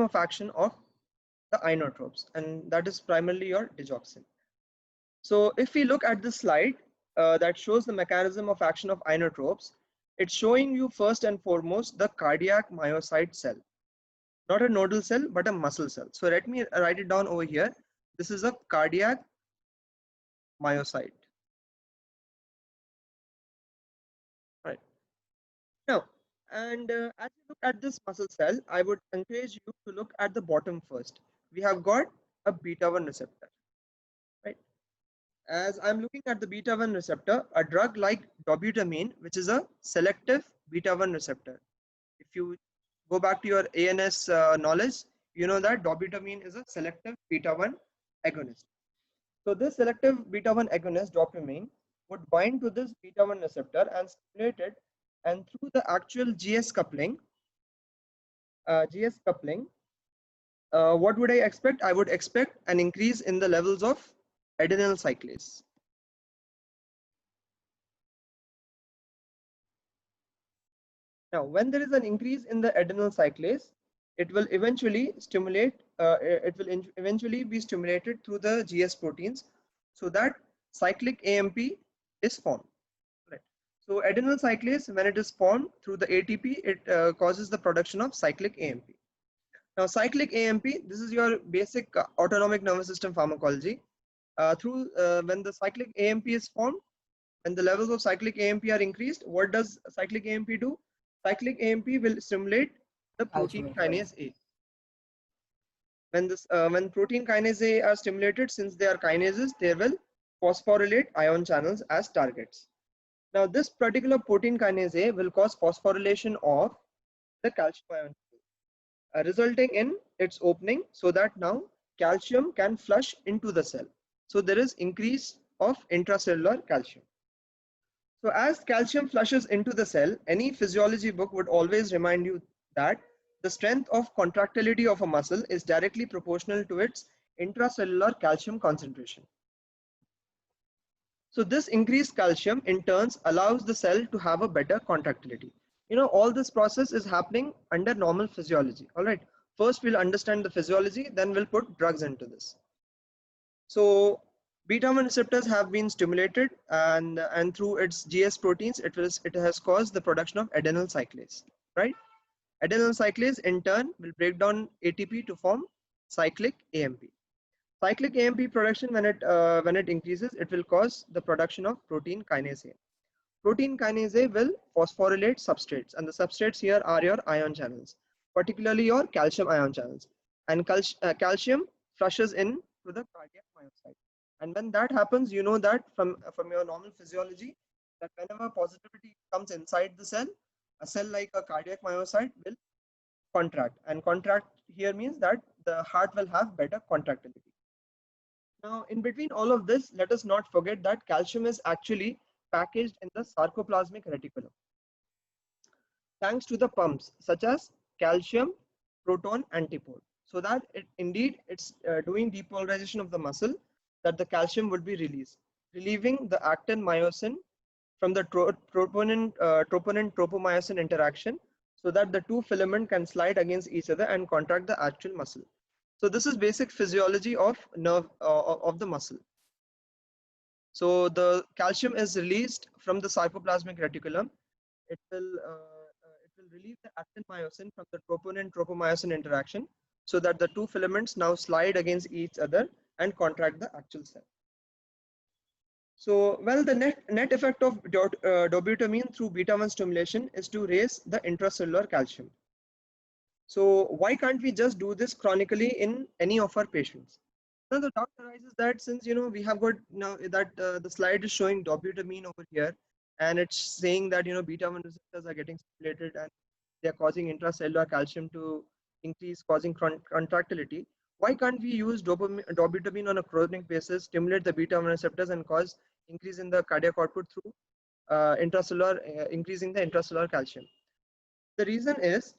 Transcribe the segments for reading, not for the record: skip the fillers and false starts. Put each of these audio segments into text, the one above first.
of action of the ionotropes, and that is primarily your digoxin. So if we look at this slide that shows the mechanism of action of ionotropes, it's showing you first and foremost the cardiac myocyte cell, not a nodal cell but a muscle cell. So let me write it down over here. This is a cardiac myocyte. Right. Now, and as you look at this muscle cell, I would encourage you to look at the bottom first. We have got a beta 1 receptor, right? As I'm looking at the beta 1 receptor, a drug like dobutamine, which is a selective beta 1 receptor. If you go back to your ANS knowledge, you know that dobutamine is a selective beta 1 agonist. So this selective beta 1 agonist, dopamine, would bind to this beta 1 receptor and stimulate it, and through the actual GS coupling, what would I expect? I would expect an increase in the levels of adenyl cyclase. Now, when there is an increase in the adenyl cyclase, it will eventually stimulate, eventually be stimulated through the GS proteins, so that cyclic AMP is formed. Right. So adenyl cyclase, when it is formed through the ATP, it causes the production of cyclic AMP. Now, cyclic AMP, this is your basic autonomic nervous system pharmacology. When the cyclic AMP is formed, when the levels of cyclic AMP are increased, what does cyclic AMP do? Cyclic AMP will stimulate the protein kinase A. When protein kinase A are stimulated, since they are kinases, they will phosphorylate ion channels as targets. Now, this particular protein kinase A will cause phosphorylation of the calcium ion channel, resulting in its opening, so that now calcium can flush into the cell. So there is increase of intracellular calcium. So as calcium flushes into the cell, any physiology book would always remind you that the strength of contractility of a muscle is directly proportional to its intracellular calcium concentration. So this increased calcium in turn allows the cell to have a better contractility. You know, all this process is happening under normal physiology. All right. First, we'll understand the physiology, then we'll put drugs into this. So beta 1 receptors have been stimulated, and through its GS proteins, it has caused the production of adenyl cyclase, right? Adenyl cyclase in turn will break down ATP to form cyclic AMP. Cyclic AMP production, when it increases, it will cause the production of protein kinase A. Protein kinase A will phosphorylate substrates, and the substrates here are your ion channels, particularly your calcium ion channels. And calcium flushes in to the cardiac myocyte. And when that happens, you know that from your normal physiology, that whenever positivity comes inside the cell, a cell like a cardiac myocyte will contract. And contract here means that the heart will have better contractility. Now, in between all of this, let us not forget that calcium is actually packaged in the sarcoplasmic reticulum, thanks to the pumps such as calcium proton antipode, so that it's doing depolarization of the muscle, that the calcium would be released, relieving the actin myosin from the troponin tropomyosin interaction, so that the two filament can slide against each other and contract the actual muscle. So this is basic physiology of nerve of the muscle. So the calcium is released from the sarcoplasmic reticulum. It will relieve the actin myosin from the troponin tropomyosin interaction, so that the two filaments now slide against each other and contract the actual cell. So, well, the net effect of dobutamine through beta 1 stimulation is to raise the intracellular calcium. So why can't we just do this chronically in any of our patients? Now the doubt arises that since we have got now that the slide is showing dobutamine over here, and it's saying that beta 1 receptors are getting stimulated and they are causing intracellular calcium to increase, causing contractility. Why can't we use dobutamine on a chronic basis, stimulate the beta 1 receptors and cause increase in the cardiac output through increasing the intracellular calcium? The reason is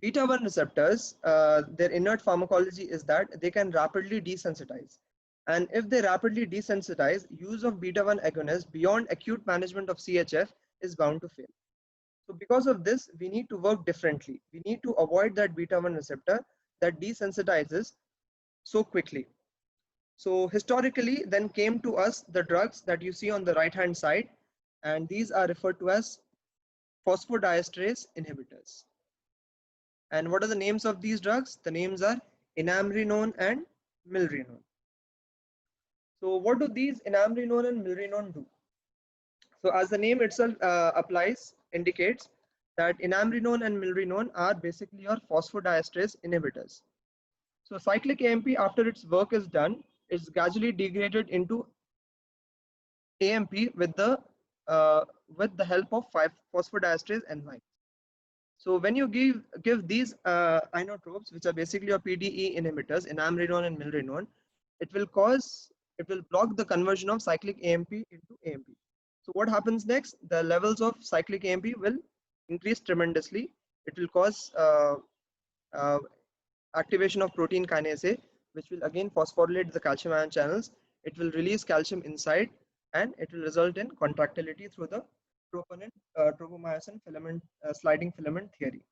beta 1 receptors, their inert pharmacology is that they can rapidly desensitize. And if they rapidly desensitize, use of beta 1 agonists beyond acute management of CHF is bound to fail. So because of this, we need to work differently. We need to avoid that beta 1 receptor that desensitizes so quickly. So historically, then came to us the drugs that you see on the right hand side, and these are referred to as phosphodiesterase inhibitors. And what are the names of these drugs? The names are Inamrinone and Milrinone. So what do these Inamrinone and Milrinone do? So as the name itself indicates that Inamrinone and Milrinone are basically your phosphodiesterase inhibitors. So cyclic AMP, after its work is done, is gradually degraded into AMP with the help of 5-phosphodiesterase enzymes. So when you give these ionotropes, which are basically your PDE inhibitors, Inamrinone and Milrinone, it will block the conversion of cyclic AMP into AMP. So what happens next? The levels of cyclic AMP will increase tremendously. It will cause uh, activation of protein kinase A, which will again phosphorylate the calcium ion channels. It will release calcium inside, and it will result in contractility through the tropomyosin filament sliding filament theory.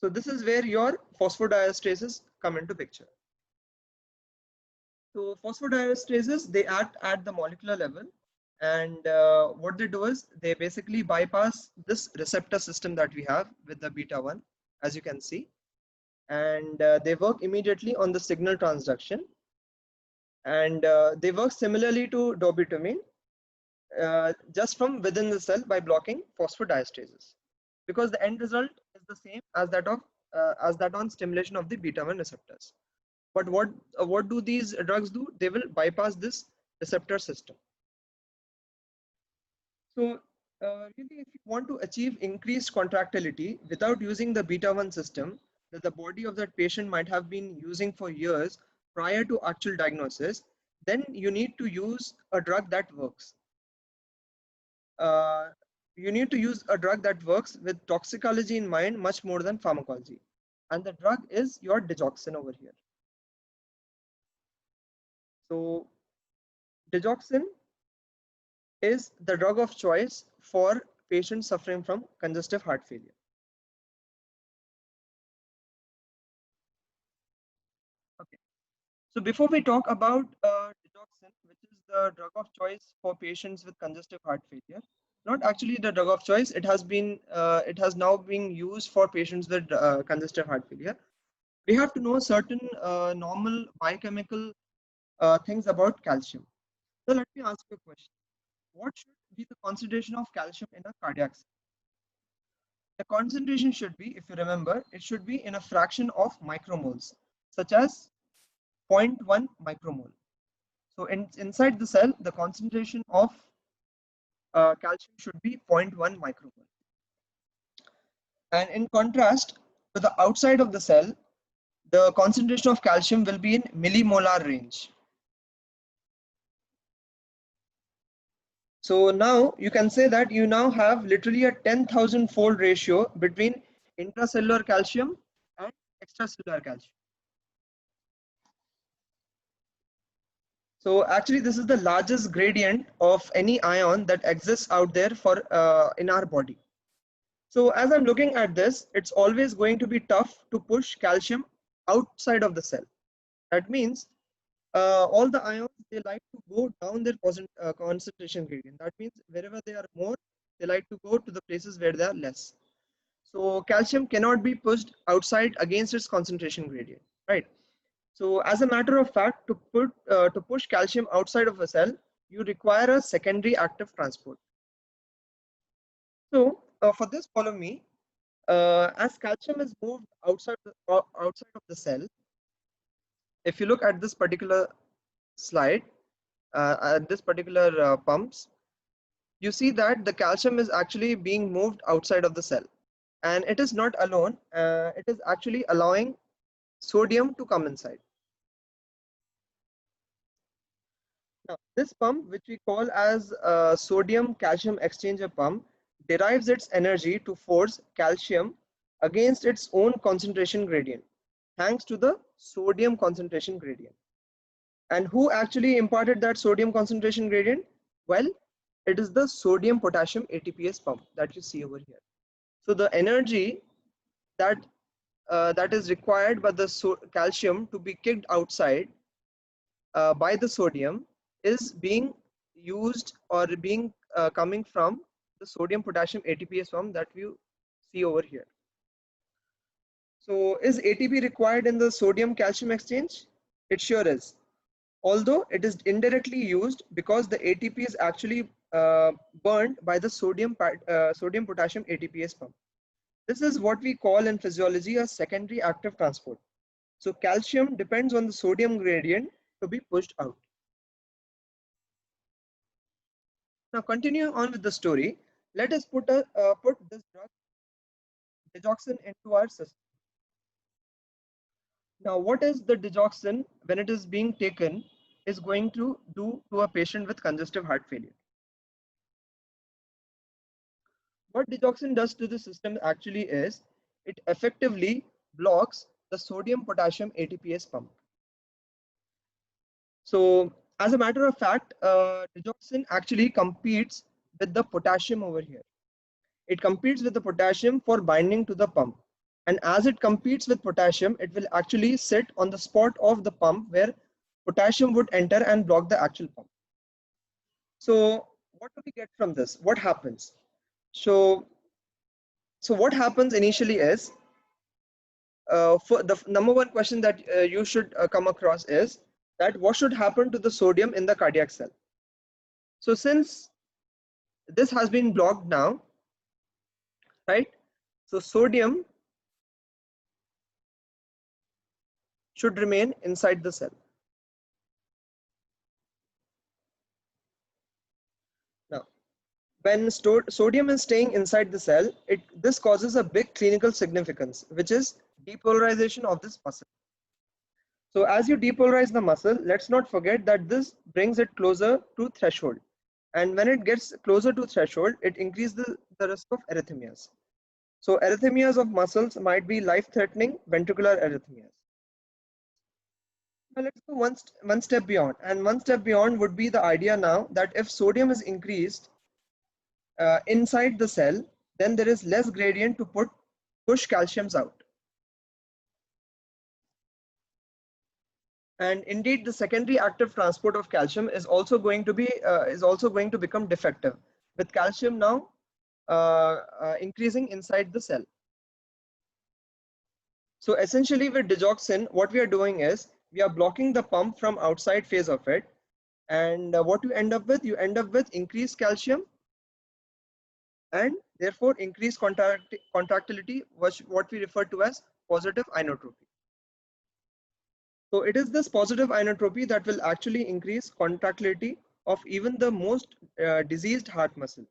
So this is where your phosphodiesterases come into picture. So phosphodiesterases, they act at the molecular level, and what they do is they basically bypass this receptor system that we have with the beta 1, as you can see, and they work immediately on the signal transduction, and they work similarly to dobutamine, just from within the cell by blocking phosphodiesterases, because the end result is the same as that on stimulation of the beta 1 receptors. But what do these drugs do? They will bypass this receptor system. So really, if you want to achieve increased contractility without using the beta 1 system that the body of that patient might have been using for years prior to actual diagnosis, then you need to use a drug that works. You need to use a drug that works with toxicology in mind much more than pharmacology. And the drug is your digoxin over here. So digoxin is the drug of choice for patients suffering from congestive heart failure. Okay. So before we talk about digoxin, which is the drug of choice for patients with congestive heart failure, not actually the drug of choice, it has now been used for patients with congestive heart failure. We have to know certain normal biochemical things about calcium. So let me ask you a question. What should be the concentration of calcium in a cardiac cell? The concentration should be, if you remember, it should be in a fraction of micromoles, such as zero point 0.1 micromole. So inside the cell, the concentration of calcium should be 0.1 micromole. And in contrast, to the outside of the cell, the concentration of calcium will be in millimolar range. So now you can say that you now have literally a 10,000 fold ratio between intracellular calcium and extracellular calcium. So actually this is the largest gradient of any ion that exists out there for in our body. So as I'm looking at this, it's always going to be tough to push calcium outside of the cell. That means all the ions, they like to go down their concentration gradient. That means wherever they are more, they like to go to the places where they are less. So calcium cannot be pushed outside against its concentration gradient, right? So as a matter of fact, to push calcium outside of a cell, you require a secondary active transport. So for this, follow me. As calcium is moved outside of the cell, if you look at this particular slide, at this particular pumps, you see that the calcium is actually being moved outside of the cell, and it is not alone. It is actually allowing sodium to come inside. Now, this pump, which we call as a sodium calcium exchanger pump, derives its energy to force calcium against its own concentration gradient, thanks to the sodium concentration gradient. And who actually imparted that sodium concentration gradient? Well, It is the sodium potassium ATPase pump that you see over here. So the energy that that is required by the calcium to be kicked outside by the sodium is being used or being coming from the sodium potassium ATPase pump that you see over here. So is ATP required in the sodium calcium exchange? It sure is. Although it is indirectly used because the ATP is actually burned by the sodium potassium ATPase pump. This is what we call in physiology a secondary active transport. So calcium depends on the sodium gradient to be pushed out. Now continuing on with the story, let us put this drug digoxin into our system. Now what is the digoxin when it is being taken is going to do to a patient with congestive heart failure? What digoxin does to the system actually is it effectively blocks the sodium potassium ATPase pump. So as a matter of fact, digoxin actually competes with the potassium over here. It competes with the potassium for binding to the pump. And as it competes with potassium, it will actually sit on the spot of the pump where potassium would enter and block the actual pump. So what do we get from this? What happens? So what happens initially is, for the number one question that you should come across is that what should happen to the sodium in the cardiac cell? So since this has been blocked now, right? So sodium should remain inside the cell. Now, when sodium is staying inside the cell, this causes a big clinical significance, which is depolarization of this muscle. So as you depolarize the muscle, let's not forget that this brings it closer to threshold. And when it gets closer to threshold, it increases the risk of arrhythmias. So arrhythmias of muscles might be life-threatening ventricular arrhythmias. Now let's go one step beyond. And one step beyond would be the idea now that if sodium is increased inside the cell, then there is less gradient to push calciums out. And indeed, the secondary active transport of calcium is also going to become defective, with calcium now increasing inside the cell. So essentially, with digoxin, what we are doing is we are blocking the pump from outside phase of it, and what you end up with increased calcium, and therefore increased contractility, what we refer to as positive inotropy. So it is this positive inotropy that will actually increase contractility of even the most diseased heart muscle.